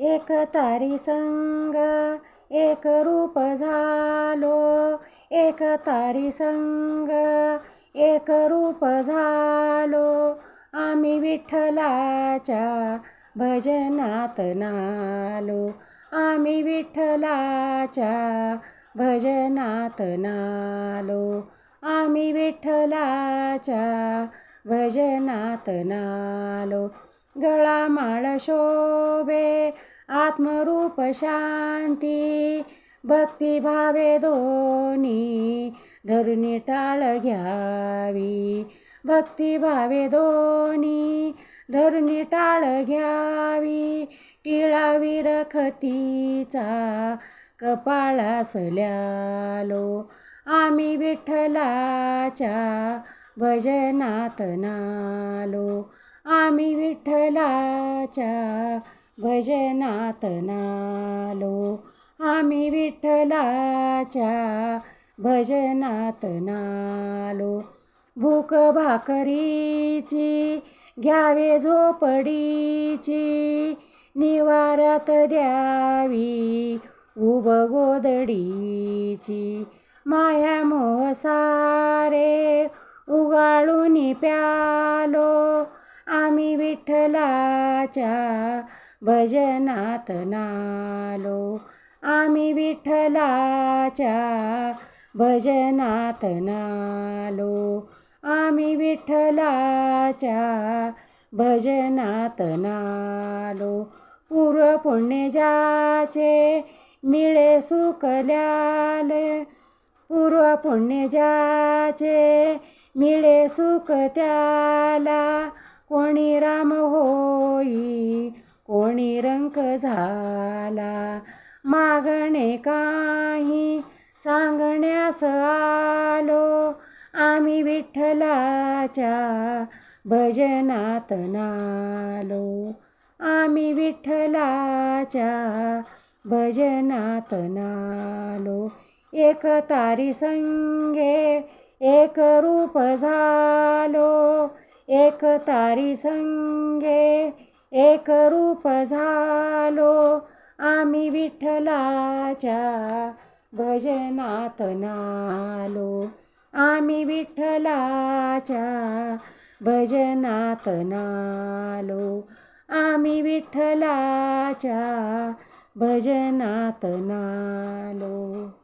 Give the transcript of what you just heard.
एक तारी संग एक रूप झालो, एक तारी संग एक रूप झालो, आम्ही विठ्ठलाच्या भजनात नालो, आम्ही विठ्ठलाच्या भजनात नालो, आम्ही विठ्ठलाच्या भजनात नालो. गळामाळ शोभे आत्मरूप शांती, भक्तिभावे दोन्ही धरुनी टाळ घ्यावी, भक्तिभावे दोन्ही धरुनी टाळ घ्यावी. टिळावी रखतीचा कपाळास ल्यालो, आम्ही विठ्ठलाच्या भजनात नालो, आम्ही विठ्ठलाच्या भजनात नालो, आम्ही विठ्ठलाच्या भजनात नालो. भूक भाकरीची घ्यावे झोपडीची, निवाऱ्यात द्यावी उभ गोदडीची. माया मोह सारे उगाळून प्यालो, आम्ही विठ्ठलाच्या भजनात नालो, आम्ही विठ्ठलाच्या भजनात नालो, आम्ही विठ्ठलाच्या भजनात नालो. पूर्व पुण्य ज्याचे मिळे सुकल्याले, पूर्व पुण्य ज्याचे मिळे सुख त्याला, कोणी राम होई कोणी रंक झाला. मागणे काही सांगण्यास आलो, आम्ही विठ्ठलाच्या भजनात नालो, आम्ही विठ्ठलाच्या भजनात नालो. एक तारी संगे एक रूप झालो, एक तारी संगे एक रूप झालो, आम्ही विठ्ठलाच्या भजनात नालो, आम्ही विठ्ठलाच्या भजनात नालो, आम्ही विठ्ठलाच्या भजनात नालो.